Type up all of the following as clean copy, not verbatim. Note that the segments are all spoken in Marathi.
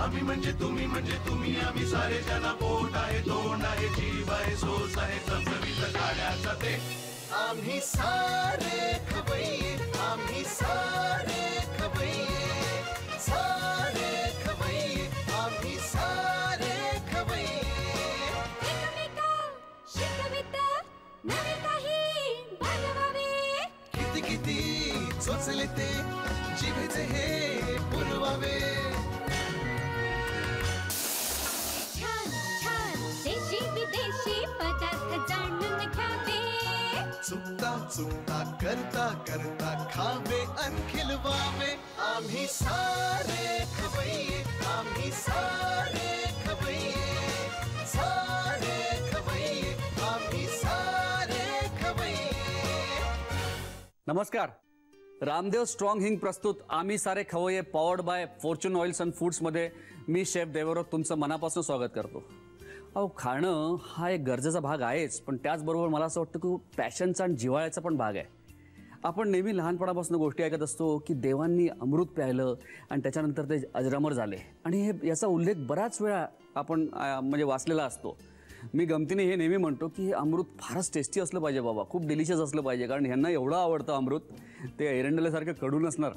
आम्ही म्हणजे तुम्ही आम्ही सारे जना पोट आहे तोंड आहे जीव आहे सोस आहे चमचमीत खाण्याचा ते आम्ही सारे खवय्ये आम्ही सारे खवय्ये सारे खवय्ये आम्ही सारे खवय्ये एकमेका शिकवित नवे काही बनवावे किती किती चोचले ते जिभेचे हे पुरवावे छान छान देशी विदेशी पदार्थ जाणून घ्यावे चुकता चुकता करता करता खावे अन खिलवावे आम्ही सारे खवय्ये आम्ही सारे खवय्ये सारे खवय्ये आम्ही सारे खवय्ये। नमस्कार। रामदेव स्ट्रॉंग हिंग प्रस्तुत आम्ही सारे खवय्ये powered by Fortune oils and फूड्समध्ये मी शेफ देवव्रत तुमचं मनापासून स्वागत करतो। अहो, खाणं हा एक गरजेचा भाग आहेच, पण त्याचबरोबर मला असं वाटतं की पॅशनचा आणि जिव्हाळ्याचा पण भाग आहे। आपण नेहमी लहानपणापासून गोष्टी ऐकत असतो की देवांनी अमृत प्यायलं आणि त्याच्यानंतर ते अजरामर झाले, आणि याचा उल्लेख बराच वेळा आपण म्हणजे वाचलेला असतो। मी गमतीने हे नेहमी म्हणतो की हे अमृत फारच टेस्टी असलं पाहिजे बाबा, खूप डिलिशियस असलं पाहिजे, कारण ह्यांना एवढं आवडतं अमृत, ते एरंडल्यासारखं कडू नसणार।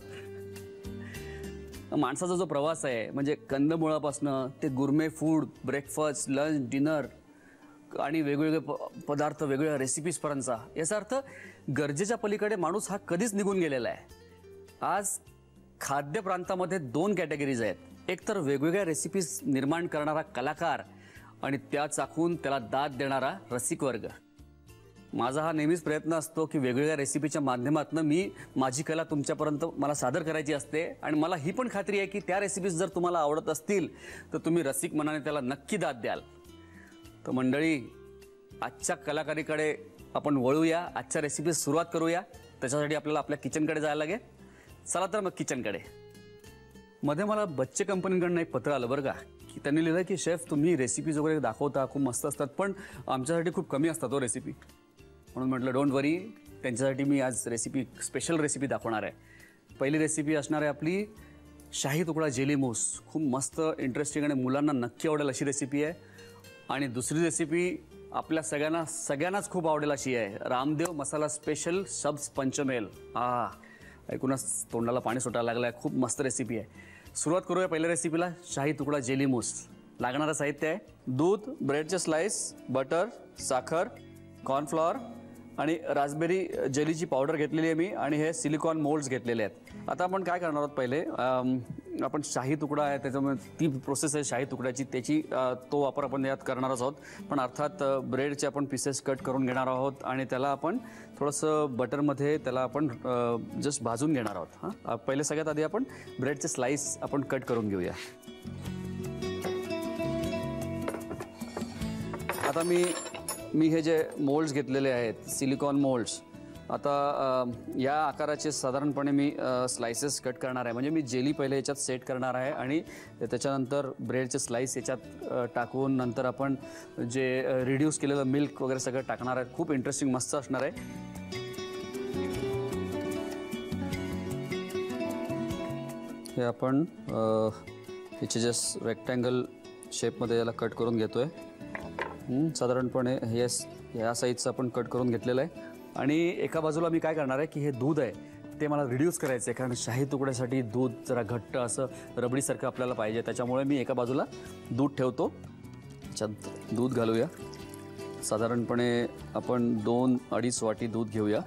माणसाचा जो प्रवास आहे म्हणजे कंदमुळापासनं ते gourmet food, breakfast, lunch, dinner आणि वेगवेगळे पदार्थ, वेगवेगळ्या रेसिपीजपर्यंतचा, याचा अर्थ गरजेच्या पलीकडे माणूस हा कधीच निघून गेलेला आहे। आज खाद्य प्रांतामध्ये दोन कॅटेगरीज आहेत, एक तर वेगवेगळ्या रेसिपीज निर्माण करणारा कलाकार आणि त्या चाखून त्याला दाद देणारा रसिक वर्ग। माझा हा नेहमीच प्रयत्न असतो की वेगवेगळ्या रेसिपीच्या माध्यमातून मी माझी कला तुमच्यापर्यंत मला सादर करायची असते, आणि मला ही पण खात्री आहे की त्या रेसिपीज जर तुम्हाला आवडत असतील तर तुम्ही रसिक मनाने त्याला नक्की दाद द्याल। तर मंडळी, आजच्या कलाकारीकडे आपण वळूया, आजच्या रेसिपीज सुरुवात करूया। त्याच्यासाठी आपल्याला आपल्या किचनकडे जायला लागेल। चला तर मग किचनकडे। मध्ये मला बच्चे कंपनीकडनं एक पत्र आलं बरं का, की त्यांनी लिहिलं की शेफ तुम्ही रेसिपीज वगैरे दाखवता, खूप मस्त असतात, पण आमच्यासाठी खूप कमी असतात तो रेसिपी। म्हणून म्हटलं डोंट वरी, त्यांच्यासाठी मी आज स्पेशल रेसिपी दाखवणार आहे। पहिली रेसिपी असणार आहे आपली शाही तुकडा जेली मूस, खूप मस्त इंटरेस्टिंग आणि मुलांना नक्की आवडेल अशी रेसिपी आहे। आणि दुसरी रेसिपी आपल्या सगळ्यांनाच खूप आवडेल अशी आहे, रामदेव मसाला स्पेशल सब्ज पंचमेल। ऐकूनच तोंडाला पाणी सुटायला लागलं आहे, खूप मस्त रेसिपी आहे। सुरुवात करूया पहिल्या रेसिपीला, शाही तुकडा जेली मूस। लागणारं साहित्य आहे दूध, ब्रेडचे स्लाइस, बटर, साखर, कॉर्नफ्लॉवर आणि रास्बेरी जेलीची पावडर घेतलेली आहे मी, आणि हे सिलिकॉन मोल्ड्स घेतलेले आहेत। आता आपण काय करणार आहोत, पहिले आपण शाही तुकडा आहे त्याच्यामुळे ती प्रोसेस आहे शाही तुकड्याची, त्याची तो वापर आपण यात करणारच आहोत। पण अर्थात ब्रेडचे आपण पीसेस कट करून घेणार आहोत आणि त्याला आपण थोडंसं बटरमध्ये त्याला आपण जस्ट भाजून घेणार आहोत। हां, पहिले सगळ्यात आधी आपण ब्रेडचे स्लाइस आपण कट करून घेऊया। आता मी हे जे मोल्ड्स घेतलेले आहेत सिलिकॉन मोल्ड्स, आता या आकाराचे साधारणपणे मी स्लाइसेस कट करणार आहे, म्हणजे मी जेली पहिले याच्यात सेट करणार आहे आणि त्याच्यानंतर ब्रेडचे स्लाइस याच्यात टाकून नंतर आपण जे रिड्यूस केलेलं मिल्क वगैरे सगळं टाकणार आहे। खूप इंटरेस्टिंग मस्त असणार आहे। हे आपण याचे जस्ट रेक्टँगल शेपमध्ये याला कट करून घेतोय। साधारणपणे या साईजचं आपण कट करून घेतलेलं आहे। आणि एका बाजूला मी काय करणार आहे की हे दूध आहे ते मला रिड्यूस करायचं आहे, कारण शाही तुकड्यासाठी दूध जरा घट्ट असं रबडीसारखं आपल्याला पाहिजे, त्याच्यामुळे मी एका बाजूला दूध ठेवतो। त्याच्यात दूध घालूया, साधारणपणे आपण 2-2.5 वाटी दूध घेऊया।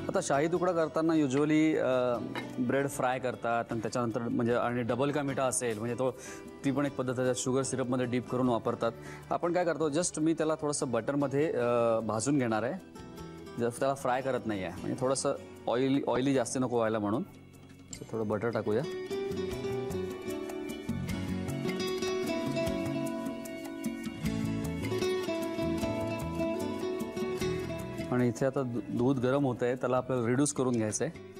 आता शाही तुकडा करताना युजली ब्रेड फ्राय करतात आणि त्याच्यानंतर म्हणजे आणि डबल का मिठा असेल म्हणजे ती पण एक पद्धत आहे, शुगर सिरपमध्ये डीप करून वापरतात। आपण काय करतो, जस्ट मी त्याला थोडंसं बटरमध्ये भाजून घेणार आहे, जस्ट त्याला फ्राय करत नाही आहे, म्हणजे थोडंसं ऑइली जास्त नको व्हायला म्हणून थोडं बटर टाकूया। आणि इथे आता दूध गरम होत आहे, त्याला आपल्याला रिड्यूस करून घ्यायचं आहे,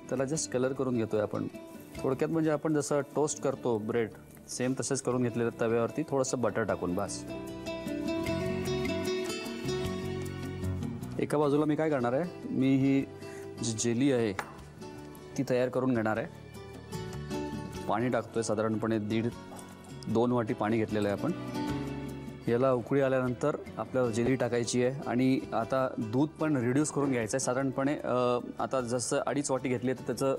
त्याला जस्ट कलर करून घेतोय आपण। थोडक्यात म्हणजे आपण जसं टोस्ट करतो ब्रेड सेम तसेच करून घेतलेलं तव्यावरती थोडंसं बटर टाकून बस। एका बाजूला मी काय करणार आहे, मी ही जी जेली आहे ती तयार करून घेणार आहे। पाणी टाकतोय, साधारणपणे 1.5-2 वाटी पाणी घेतलेलं आहे आपण। याला उकळी आल्यानंतर आपल्याला जेली टाकायची आहे आणि आता दूध पण रिड्यूस करून घ्यायचं आहे। साधारणपणे आता जसं 2.5 वाटी घेतली तर त्याचं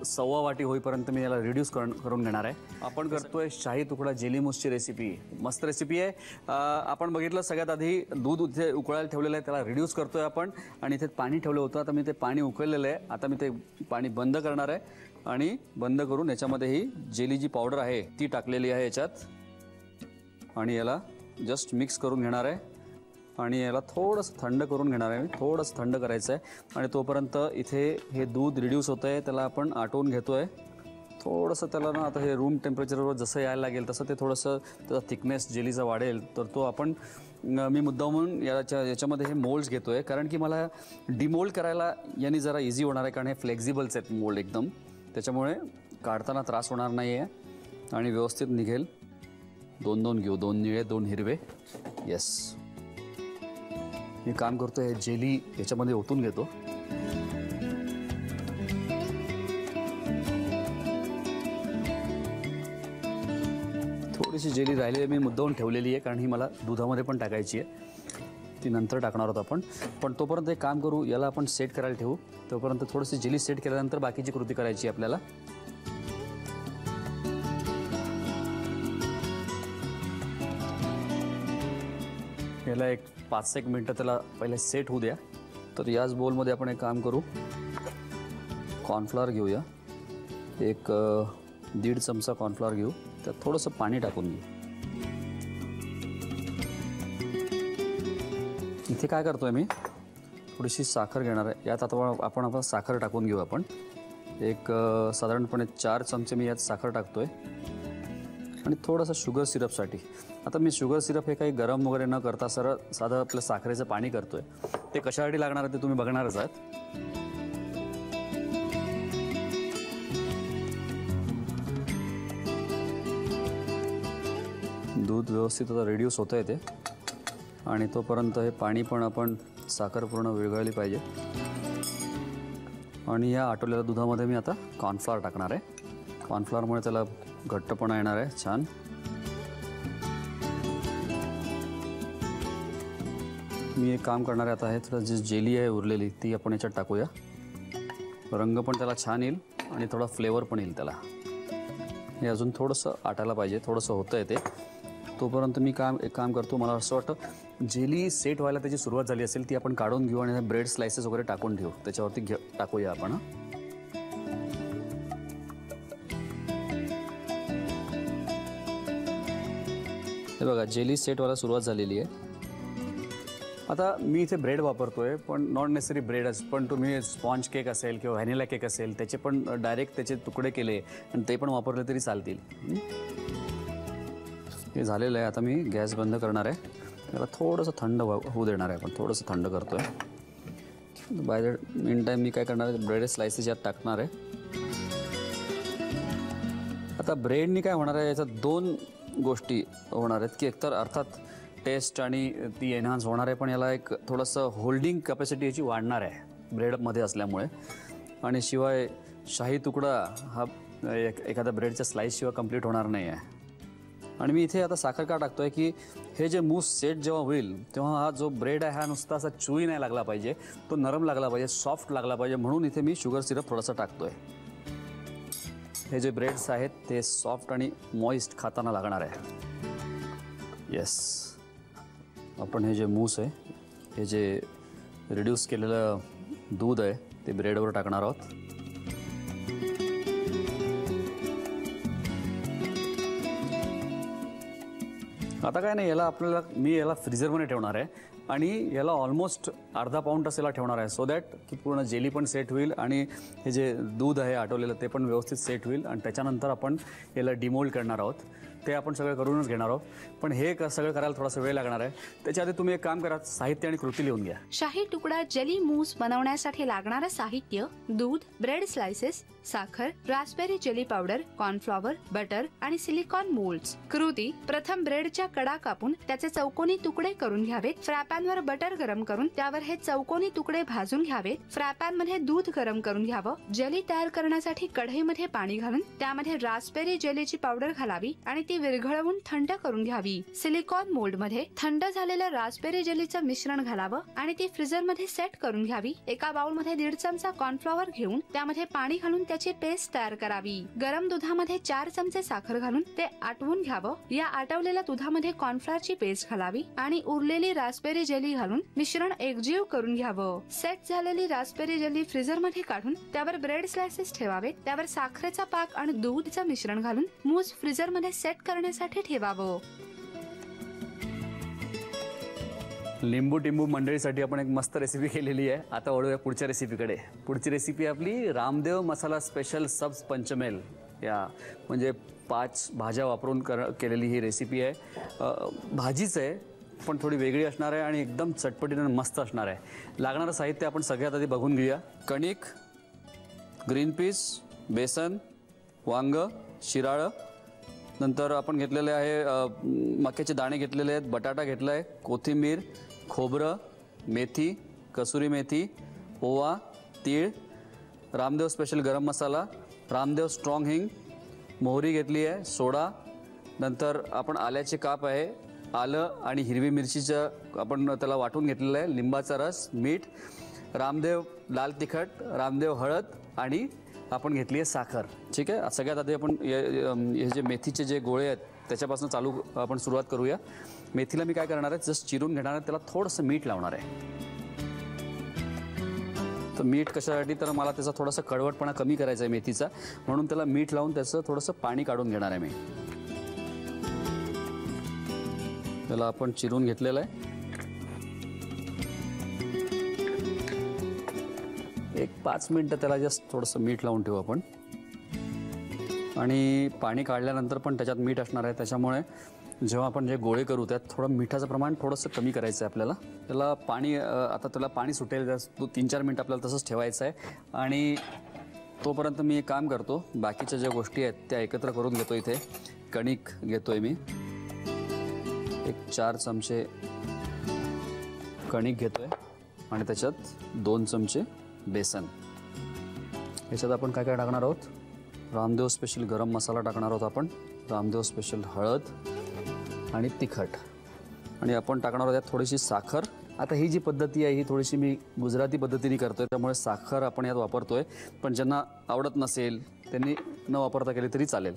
1.25 वाटी होईपर्यंत मी याला रिड्यूस करून घेणार आहे। आपण करतोय शाही तुकडा जेली मूसची रेसिपी। मस्त रेसिपी आहे। आपण बघितलं सगळ्यात आधी दूध इथे उकळायला ठेवलेलं आहे, त्याला रिड्यूस करतोय आपण आणि इथे पाणी ठेवलं होतं। आता मी ते पाणी उकळलेलं आहे, आता मी ते पाणी बंद करणार आहे आणि बंद करून याच्यामध्ये ही जेली जी पावडर आहे ती टाकलेली आहे याच्यात आणि याला जस्ट मिक्स करून घेणार आहे आणि याला थोडंसं थंड करून घेणार आहे। थोडंसं थंड करायचं आहे आणि तोपर्यंत इथे हे दूध रिड्यूस होतं आहे, त्याला आपण आटवून घेतो आहे थोडंसं। त्याला ना आता हे रूम टेम्परेचरवर जसं यायला लागेल तसं ते थोडंसं त्याचा थिकनेस जेलीचा वाढेल, तर तो आपण मी मुद्दामून याच्यामध्ये हे मोल्ड्स घेतो आहे, कारण की मला डिमोल्ड करायला यांनी जरा इझी होणार आहे, कारण हे फ्लेक्झिबल्स आहेत मोल्ड एकदम, त्याच्यामुळे काढताना त्रास होणार नाही आहे आणि व्यवस्थित निघेल। 2 घेऊ, 2 निळे 2 हिरवे। येस, मी काम करतो हे जेली याच्यामध्ये ओतून घेतो। थोडीशी जेली राहिलेली मी मुद्दामून ठेवलेली आहे, कारण ही मला दुधामध्ये पण टाकायची आहे, ती नंतर टाकणार आहोत आपण। पण तोपर्यंत एक काम करू, याला आपण सेट करायला ठेवू। तोपर्यंत थोडीशी जेली सेट केल्यानंतर बाकीची कृती करायची आपल्याला। याला एक 5-1 मिनटं त्याला पहिले सेट होऊ द्या। तर याच बोलमध्ये आपण एक काम करू, कॉर्नफ्लॉवर घेऊया, एक 1.5 चमचा कॉर्नफ्लॉवर घेऊ, त्यात थोडंसं पाणी टाकून घेऊ। इथे काय करतोय मी, थोडीशी साखर घेणार आहे यात। आता आपण साखर टाकून घेऊ आपण, एक साधारणपणे 4 चमचे मी यात साखर टाकतोय आणि थोडंसं शुगर सिरपसाठी। आता मी शुगर सिरप हे काही गरम वगैरे न करता सरळ साधं आपलं साखरेचं पाणी करतोय। ते कशासाठी लागणार आहे ते तुम्ही बघणारच आहात। दूध व्यवस्थित आता रिड्यूस होतं आहे ते आणि तोपर्यंत हे पाणी पण आपण साखर पूर्ण विरघळली पाहिजे आणि या आटवलेल्या दुधामध्ये मी आता कॉर्नफ्लॉवर टाकणार आहे। कॉर्नफ्लॉवरमुळे त्याला घट्टपणा येणार आहे छान। मी एक काम करणार आहे आता, हे थोडं जी जेली आहे उरलेली ती आपण याच्यात टाकूया, रंग पण त्याला छान येईल आणि थोडा फ्लेवर पण येईल त्याला। हे अजून थोडंसं आटायला पाहिजे, थोडंसं होतं आहे ते। तोपर्यंत मी एक काम करतो, मला असं वाटतं जेली सेट व्हायला त्याची सुरुवात झाली असेल, ती आपण काढून घेऊ आणि ब्रेड स्लाइसेस वगैरे टाकून ठेवू, त्याच्यावरती टाकूया आपण। हे बघा जेली सेट व्हायला सुरुवात झालेली आहे। आता मी इथे ब्रेड वापरतोय, पण नॉट नेसेसरी ब्रेडच, पण तुम्ही स्पॉन्ज केक असेल किंवा व्हॅनिला केक असेल त्याचे पण डायरेक्ट त्याचे तुकडे केले आणि ते पण वापरले तरी चालतील। हे झालेलं आहे, आता मी गॅस बंद करणार आहे, त्याला थोडंसं थंड होऊ देणार आहे, आपण थोडंसं थंड करतोय। बाय द मीन टाईम मी काय करणार आहे, ब्रेड स्लाइसेस यात टाकणार आहे। आता ब्रेडनी काय होणार आहे, याच्यात 2 गोष्टी होणार आहेत, की एकतर अर्थात टेस्ट आणि ती एनहान्स होणार आहे, पण याला एक थोडंसं होल्डिंग कॅपॅसिटी याची वाढणार आहे ब्रेडमध्ये असल्यामुळे, आणि शिवाय शाही तुकडा हा एखाद्या ब्रेडच्या स्लाइसशिवाय कंप्लीट होणार नाही आहे। आणि मी इथे आता साखर का टाकतोय, की हे जे मूस सेट जेव्हा होईल तेव्हा हा जो ब्रेड आहे हा नुसता असा चुई नाही लागला पाहिजे, तो नरम लागला पाहिजे, सॉफ्ट लागला पाहिजे, म्हणून इथे मी शुगर सिरप थोडासा टाकतोय। हे जे ब्रेड्स आहेत ते सॉफ्ट आणि मॉइस्ट खाताना लागणार आहे। येस, आपण हे जे मूस आहे, हे जे रिड्यूस केलेलं दूध आहे ते ब्रेडवर टाकणार आहोत। आता काय नाही, मी याला फ्रीजरमध्ये ठेवणार आहे आणि याला ऑलमोस्ट अर्धा पाऊण तास याला ठेवणार आहे, सो दॅट की पूर्ण जेली पण सेट होईल आणि हे जे दूध आहे आटवलेलं ते पण व्यवस्थित सेट होईल आणि त्याच्यानंतर आपण याला डिमोल्ड करणार आहोत। ते आपण सगळं करूनच घेणार आहोत. पण हे सगळं करायला थोडासा वेळ लागणार आहे. त्याच्या आधी तुम्ही एक काम करा, साहित्य आणि कृती लिहून घ्या. शाही तुकडा जेली मूस बनवण्यासाठी लागणारं साहित्य: दूध, ब्रेड स्लाइसेस, साखर, raspberry jelly powder, cornflour, butter आणि सिलिकॉन मोल्ड्स. कृती: प्रथम ब्रेडच्या कडा कापून त्याचे चौकोनी तुकडे करून घ्यावेत. फ्रायपॅनवर बटर गरम करून त्यावर हे चौकोनी तुकडे भाजून घ्यावेत. फ्रायपॅनमध्ये दूध गरम करून घ्यावं. जेली तयार करण्यासाठी कढईमध्ये पाणी घालून त्यामध्ये रास्पबेरी जेलीची पावडर घालावी आणि ती विरघळवून थंड करून घ्यावी. सिलिकॉन मोल्ड मध्ये थंड झालेलं रास्पबेरी जेलीचं मिश्रण घालावं आणि ती फ्रीजरमध्ये सेट करून घ्यावी. एका बाउलमध्ये 1.5 चमचा कॉर्नफ्लॉवर घेऊन त्यामध्ये पाणी घालून त्याची पेस्ट तयार करावी. गरम दुधामध्ये 4 चमचे साखर घालून ते आटवून घ्यावं. या आटवलेल्या दुधामध्ये कॉर्नफ्लॉवरची पेस्ट घालावी आणि उरलेली रास्पबेरी जेली घालून मिश्रण एकजीव करून घ्यावं. सेट झालेली रास्पबेरी जेली फ्रीजरमध्ये काढून त्यावर ब्रेड स्लाइसेस ठेवावे. त्यावर साखरेचा पाक आणि दूधचं मिश्रण घालून मूस फ्रीजरमध्ये सेट करण्यासाठी ठेवावं. लिंबू टिंबू मंडळीसाठी आपण एक मस्त रेसिपी केलेली आहे. आता वळूया पुढच्या रेसिपीकडे. पुढची रेसिपी आपली रामदेव मसाला स्पेशल सब्ज पंचमेल, या म्हणजे 5 भाज्या वापरून केलेली ही रेसिपी आहे. भाजीच आहे पण थोडी वेगळी असणार आहे आणि एकदम चटपटीने मस्त असणार आहे. लागणारं साहित्य आपण सगळ्यात आधी बघून घेऊया. कणिक, ग्रीन पीस, बेसन, वांग, शिराळं, नंतर आपण घेतलेले आहे मक्याचे दाणे घेतलेले आहेत, बटाटा घेतला आहे, कोथिंबीर, खोबरं, मेथी, कसुरी मेथी, ओवा, तीळ, रामदेव स्पेशल गरम मसाला, रामदेव स्ट्रॉंग हिंग, मोहरी घेतली आहे, सोडा, नंतर आपण आल्याचे काप आहे, आलं आणि हिरवी मिरचीचं आपण त्याला वाटून घेतलेलं आहे, लिंबाचा रस, मीठ, रामदेव लाल तिखट, रामदेव हळद आणि आपण घेतली आहे साखर. ठीक आहे. सगळ्यात आधी आपण हे जे मेथीचे जे गोळे आहेत त्याच्यापासून आपण सुरुवात करूया. मेथीला मी काय करणार आहे, जस्ट चिरून घेणार आहे, त्याला थोडंसं मीठ लावणार आहे. तर मीठ कशासाठी, तर मला त्याचा थोडासा कडवटपणा कमी करायचा आहे मेथीचा, म्हणून त्याला मीठ लावून त्याचं थोडंसं पाणी काढून घेणार आहे मी. त्याला आपण चिरून घेतलेलं आहे. एक 5 मिनटं त्याला जस्ट थोडंसं मीठ लावून ठेवू आपण. आणि पाणी काढल्यानंतर पण त्याच्यात मीठ असणार आहे, त्याच्यामुळे जेव्हा आपण जे गोळे करू त्यात थोडं मिठाचं प्रमाण थोडंसं कमी करायचं आहे आपल्याला. त्याला पाणी आता त्याला पाणी सुटेल, 3-4 मिनटं आपल्याला तसंच ठेवायचं आहे. आणि तोपर्यंत मी एक काम करतो, बाकीच्या ज्या गोष्टी आहेत त्या एकत्र करून घेतो. इथे कणिक घेतोय मी, एक 4 चमचे कणिक घेतोय आणि त्याच्यात 2 चमचे बेसन. याच्यात आपण काय काय टाकणार आहोत, रामदेव स्पेशल गरम मसाला टाकणार आहोत आपण, रामदेव स्पेशल हळद आणि तिखट, आणि आपण टाकणार आहोत यात थोडीशी साखर. आता ही जी पद्धती आहे ही थोडीशी मी गुजराती पद्धतीने करतोय, त्यामुळे साखर आपण यात वापरतोय. पण ज्यांना आवडत नसेल त्यांनी न वापरता केली तरी चालेल.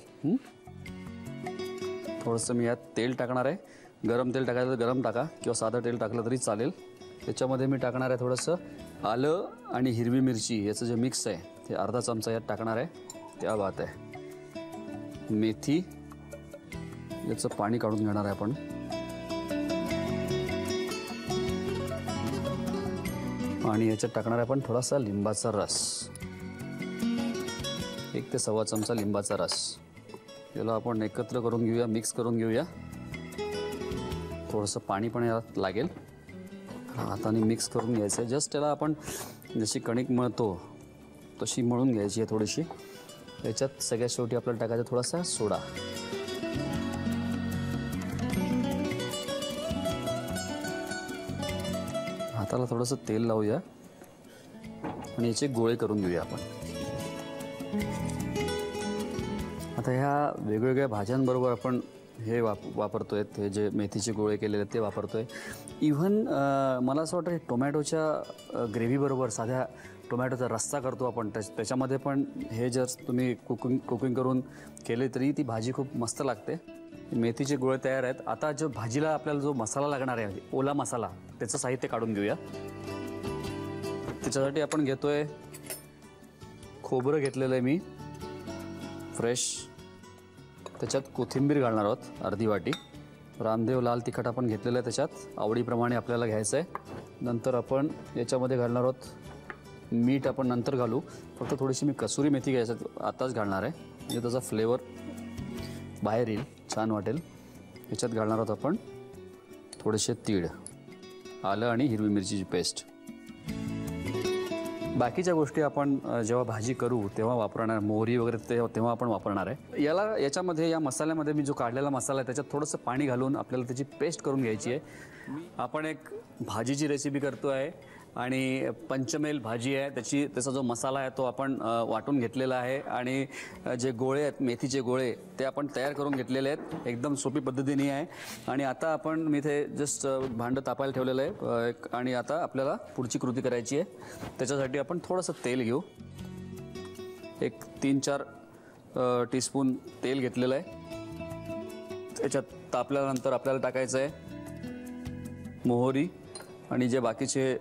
थोडंसं मी यात तेल टाकणार आहे. गरम तेल टाकायचं तर गरम टाका किंवा साधं तेल टाकलं तरी चालेल. त्याच्यामध्ये मी टाकणार आहे थोडंसं आलं आणि हिरवी मिरची याचं जे मिक्स आहे ते अर्धा चमचा यात टाकणार आहे. त्या बात आहे. मेथी याचं पाणी काढून घेणार आहे आपण. आणि याच्यात टाकणार आहे आपण थोडासा लिंबाचा रस, 1 ते 1.25 चमचा लिंबाचा रस. याला आपण एकत्र करून घेऊया, मिक्स करून घेऊया. थोडंसं पाणी पण यात लागेल. हाताने मिक्स करून घ्यायचं आहे. जस्ट त्याला आपण जशी कणिक मळतो तशी मळून घ्यायची आहे थोडीशी. याच्यात सगळ्यात शेवटी आपल्याला टाकायचा थोडासा सोडा. हाताला थोडंसं तेल लावूया आणि याचे गोळे करून घेऊया आपण. आता ह्या वेगवेगळ्या भाज्यांबरोबर आपण हे वापरतोय, हे जे मेथीचे गोळे केलेले ते वापरतोय. इव्हन मला असं वाटतं टोमॅटोच्या ग्रेव्हीबरोबर साध्या टोमॅटोचा रस्सा करतो आपण, त्याच्यामध्ये पण हे जर तुम्ही कुकिंग करून केले तरी ती भाजी खूप मस्त लागते. मेथीचे गोळे तयार आहेत. आता जो भाजीला आपल्याला जो मसाला लागणार आहे, ओला मसाला, त्याचं साहित्य काढून घेऊया. त्याच्यासाठी आपण घेतोय खोबरं घेतलेलं आहे मी फ्रेश. त्याच्यात कोथिंबीर घालणार आहोत अर्धी वाटी. रामदेव लाल तिखट आपण घेतलेलं आहे, त्याच्यात आवडीप्रमाणे आपल्याला घ्यायचं आहे. नंतर आपण याच्यामध्ये घालणार आहोत मीठ, आपण नंतर घालू. फक्त थोडीशी मी कसुरी मेथी घ्यायचं आताच घालणार आहे, म्हणजे त्याचा फ्लेवर बाहेर येईल, छान वाटेल. याच्यात घालणार आहोत आपण थोडेसे तीळ, आलं आणि हिरवी मिरचीची पेस्ट. बाकीच्या गोष्टी आपण जेव्हा भाजी करू तेव्हा वापरणार, मोहरी वगैरे तेव्हा आपण वापरणार आहे. याच्यामध्ये या मसाल्यामध्ये मी जो काढलेला मसाला आहे त्याच्यात थोडंसं पाणी घालून आपल्याला त्याची पेस्ट करून घ्यायची आहे. आपण एक भाजीची रेसिपी करतो आहे आणि पंचमेल भाजी आहे, त्याचा जो मसाला आहे तो आपण वाटून घेतलेला आहे आणि जे गोळे आहेत मेथीचे गोळे ते आपण तयार करून घेतलेले आहेत. एकदम सोपी पद्धतीने आहे. आणि आता मी इथे जस्ट भांडं तापायला ठेवलेलं आहे आणि आता आपल्याला पुढची कृती करायची आहे. त्याच्यासाठी आपण थोडंसं तेल घेऊ. एक 3-4 टीस्पून तेल घेतलेलं आहे. त्याच्यात तापल्यानंतर आपल्याला टाकायचं आहे मोहरी आणि जे बाकीचे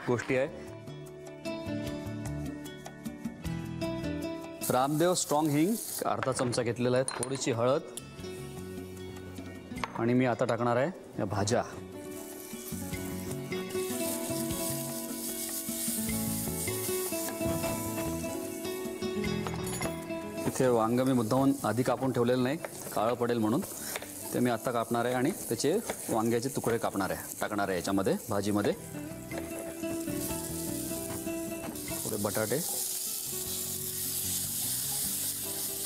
गोष्टी आहे. रामदेव स्ट्रॉंग हिंग अर्धा चमचा घेतलेला आहे. थोडीशी हळद आणि मी आता टाकणार आहे या भाज्या. इथे वांग मी मुद्दामून आधी कापून ठेवलेलं नाही, काळं पडेल म्हणून. ते मी आता कापणार आहे आणि त्याचे वांग्याचे तुकडे टाकणार आहे याच्यामध्ये भाजीमध्ये. थोडे बटाटे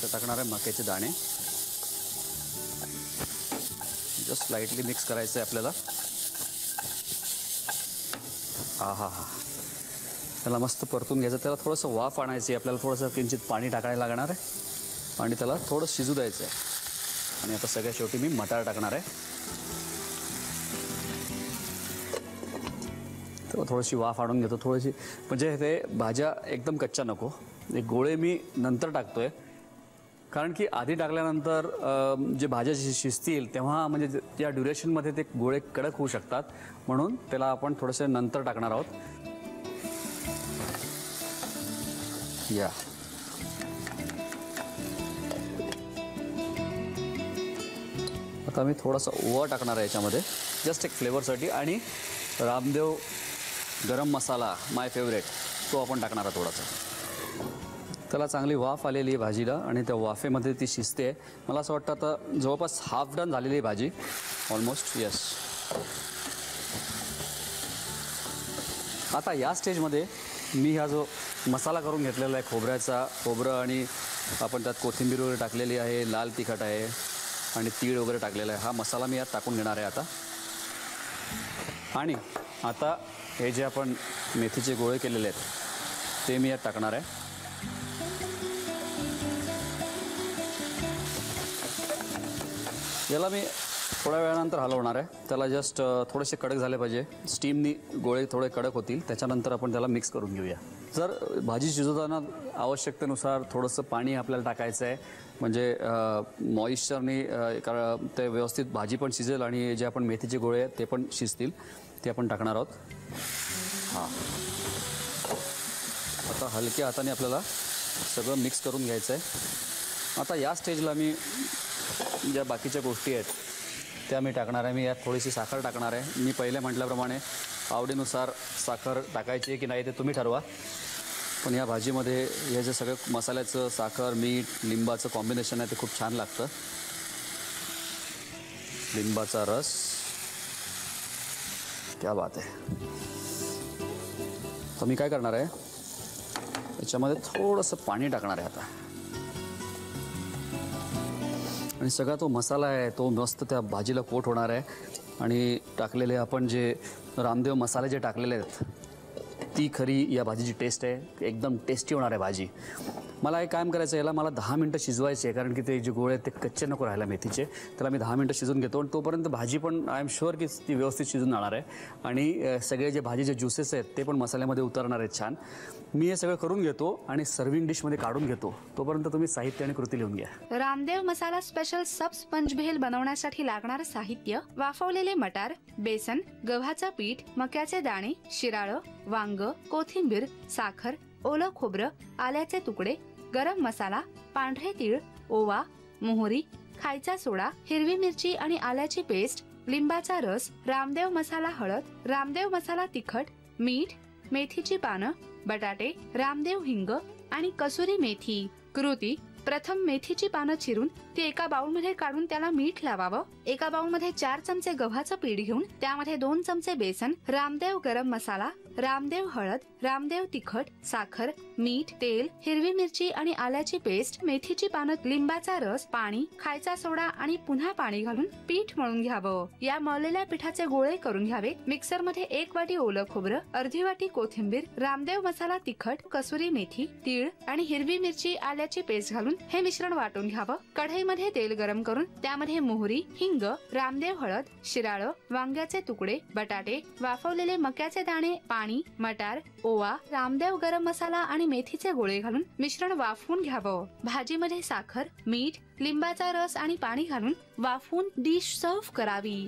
टाकणार आहे, मक्याचे दाणे जस्ट स्लाइटली मिक्स करायचं आहे आपल्याला. हा त्याला मस्त परतून घ्यायचं. त्याला थोडंसं वाफ आणायची आपल्याला, थोडंसं किंचित पाणी टाकायला लागणार आहे आणि त्याला थोडं शिजू द्यायचं आहे. आणि आता सगळ्यात शेवटी मी मटार टाकणार आहे. तर थोडीशी वाफ आणून घेतो थोडीशी, म्हणजे ते भाज्या एकदम कच्च्या नको. हे गोळे मी नंतर टाकतोय कारण की आधी टाकल्यानंतर जे भाज्या शिजतील तेव्हा म्हणजे त्या ड्युरेशनमध्ये ते गोळे कडक होऊ शकतात, म्हणून त्याला आपण थोडेसे नंतर टाकणार आहोत. या आता मी थोडासा ओवा टाकणार आहे याच्यामध्ये जस्ट एक फ्लेवरसाठी. आणि रामदेव गरम मसाला माय फेवरेट तो आपण टाकणार आहे थोडासा. त्याला चांगली वाफ आलेली आहे भाजीला आणि त्या वाफेमध्ये ती शिजते. मला असं वाटतं आता जवळपास हाफ डन झालेली आहे भाजी ऑलमोस्ट. येस. आता या स्टेजमध्ये मी हा जो मसाला करून घेतलेला आहे खोबरं आणि आपण त्यात कोथिंबीर वगैरे टाकलेली आहे, लाल तिखट आहे आणि तीळ वगैरे टाकलेला आहे, हा मसाला मी यात टाकून घेणार आहे आता. आणि आता हे जे आपण मेथीचे गोळे केलेले आहेत ते मी यात टाकणार आहे. याला मी थोड्या वेळानंतर हलवणार आहे. त्याला जस्ट थोडेसे कडक झाले पाहिजे, स्टीमनी गोळे थोडे कडक होतील, त्याच्यानंतर आपण त्याला मिक्स करून घेऊया. जर भाजी शिजवताना आवश्यकतेनुसार थोडंसं पाणी आपल्याला टाकायचं आहे, म्हणजे मॉइश्चरनी ते व्यवस्थित भाजी पण शिजेल आणि जे आपण मेथीचे गोळे आहेत ते पण शिजतील. ते आपण टाकणार आहोत. हां, आता हलक्या हाताने आपल्याला सगळं मिक्स करून घ्यायचं आहे. आता या स्टेजला मी ज्या बाकीच्या गोष्टी आहेत त्या मी टाकणार आहे. मी यात थोडीशी साखर टाकणार आहे. मी पहिले म्हटल्याप्रमाणे आवडीनुसार साखर टाकायची की नाही ते तुम्ही ठरवा, पण या भाजीमध्ये हे जे सगळं मसाल्याचं साखर मीठ लिंबाचं कॉम्बिनेशन आहे ते खूप छान लागतं. लिंबाचा रस, क्या बात आहे. तर मी काय करणार आहे, याच्यामध्ये थोडंसं पाणी टाकणार आहे आता आणि सगळा तो मसाला आहे तो मस्त त्या भाजीला कोट होणार आहे. आणि टाकलेले आपण जे रामदेव मसाले जे टाकलेले आहेत ती खरी या भाजीची टेस्ट आहे. एकदम टेस्टी होणार आहे भाजी. मला एक काम करायचं, याला मला 10 मिनटं शिजवायचे आहे कारण की ते जे गोळे आहेत ते कच्चे नको राहायला मेथीचे. त्याला मी 10 मिनटं शिजवून घेतो आणि तोपर्यंत भाजी पण आय एम शुअर की ती व्यवस्थित शिजून जाणार आहे आणि सगळे जे भाजीचे ज्युसेस आहेत ते पण मसाल्यामध्ये उतरणार आहेत छान. मी हे सगळं करून घेतो आणि सर्विंग डिशमध्ये काढून घेतो. तोपर्यंत तुम्ही साहित्य आणि कृती लिहून घ्या. रामदेव मसाला स्पेशल सब स्पंज भेल बनवण्यासाठी लागणारं साहित्य: वाफवलेले मटार, बेसन, गव्हाचं पीठ, मक्याचे दाणे, शिराळं, वांग, कोथिंबीर, साखर, ओलं खोबरं, आल्याचे तुकडे, गरम मसाला, पांढरे तीळ, ओवा, मोहरी, खायचा सोडा, हिरवी मिरची आणि आल्याची पेस्ट, लिंबाचा रस, रामदेव मसाला हळद, रामदेव मसाला तिखट, मीठ, मेथीची पानं, बटाटे, रामदेव हिंग आणि कसुरी मेथी. कृती: प्रथम मेथीची पानं चिरून ती एका बाउलमध्ये काढून त्याला मीठ लावावं. एका बाउलमध्ये 4 चमचे गव्हाचं पीठ घेऊन त्यामध्ये 2 चमचे बेसन, रामदेव गरम मसाला, रामदेव हळद, रामदेव तिखट, साखर, मीठ, तेल, हिरवी मिरची आणि आल्याची पेस्ट, मेथीची पानं, लिंबाचा रस, पाणी, खायचा सोडा आणि पुन्हा पाणी घालून पीठ मळून घ्यावं. या मळलेल्या पिठाचे गोळे करून घ्यावे. मिक्सर मध्ये 1 वाटी ओलं खोबरं, अर्धी वाटी कोथिंबीर, रामदेव मसाला, तिखट, कसुरी मेथी, तीळ आणि हिरवी मिरची, आल्याची पेस्ट घालून हे मिश्रण वाटून घ्यावं. कढईमध्ये तेल गरम करून त्यामध्ये मोहरी, हिंग, रामदेव हळद, शिराळं, वांग्याचे तुकडे, बटाटे, वाफवलेले मक्याचे दाणे, पाणी, मटार, ओवा, रामदेव गरम मसाला आणि मेथीचे गोळे घालून मिश्रण वाफवून घ्यावं. भाजीमध्ये साखर, मीठ, लिंबाचा रस आणि पाणी घालून वाफवून डिश सर्व्ह करावी.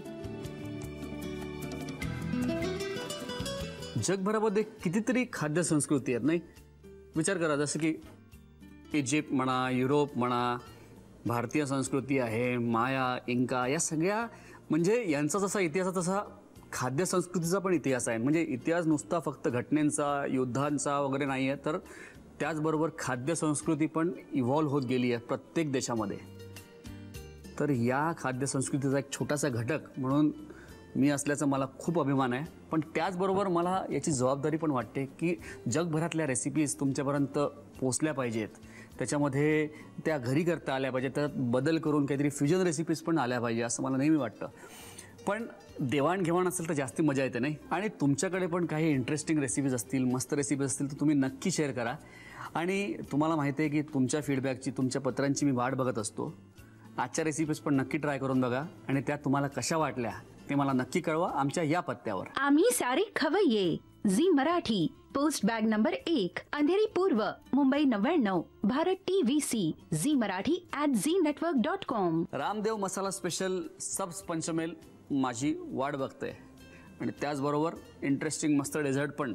जगभरामध्ये कितीतरी खाद्य संस्कृती आहेत नाही. विचार करा, जसं की इजिप्त म्हणा, युरोप म्हणा, भारतीय संस्कृती आहे, माया, इंका, या सगळ्या म्हणजे यांचा जसा इतिहास तसा खाद्य संस्कृतीचा पण इतिहास आहे. म्हणजे इतिहास नुसता फक्त घटनेंचा, युद्धांचा वगैरे नाही आहे, तर त्याचबरोबर खाद्य संस्कृती पण इव्हॉल्व्ह होत गेली आहे प्रत्येक देशामध्ये. तर या खाद्य संस्कृतीचा एक छोटासा घटक म्हणून मी असल्याचा मला खूप अभिमान आहे. पण त्याचबरोबर मला याची जबाबदारी पण वाटते की जगभरातल्या रेसिपीज तुमच्यापर्यंत पोचल्या पाहिजेत, त्याच्यामध्ये त्या घरी करता आल्या पाहिजेत, त्यात बदल करून काहीतरी फ्युजन रेसिपीज पण आल्या पाहिजे असं मला नेहमी वाटतं. पण देवाणघेवाण असेल तर जास्ती मजा येते नाही. आणि तुमच्याकडे पण काही इंटरेस्टिंग रेसिपीज असतील, मस्त रेसिपीज असतील तर तुम्ही नक्की शेअर करा. आणि तुम्हाला माहिती आहे की तुमच्या फीडबॅकची, तुमच्या पत्रांची मी वाट बघत असतो. आजच्या रेसिपीज पण नक्की ट्राय करून बघा आणि त्या तुम्हाला कशा वाटल्या ते मला नक्की कळवा आमच्या या पत्त्यावर. आम्ही सारे खवय्ये, Zee Marathi, post bag number 1, Andheri पूर्व, Mumbai 99, Bharat TVC, Zee Marathi @znetwork.com. Ramdev masala special सबस पंचमेल माझी वाट बघते. आणि त्याचबरोबर इंटरेस्टिंग मस्त डेझर्ट पण.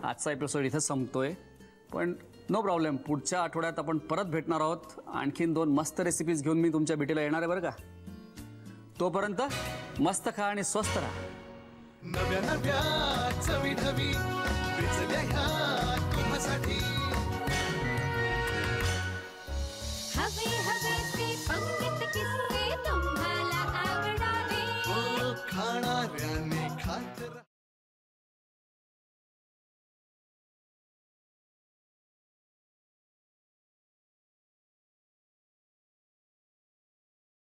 आजचा एपिसोड इथंच संपतोय, पण नो प्रॉब्लेम, पुढच्या आठवड्यात आपण परत भेटणार आहोत. आणखीन 2 मस्त रेसिपीज घेऊन मी तुमच्या भेटीला येणार आहे बरं का. तोपर्यंत मस्त खा आणि स्वस्त राहा. नव्या नव्या चवी ढवी विचल्या ह्या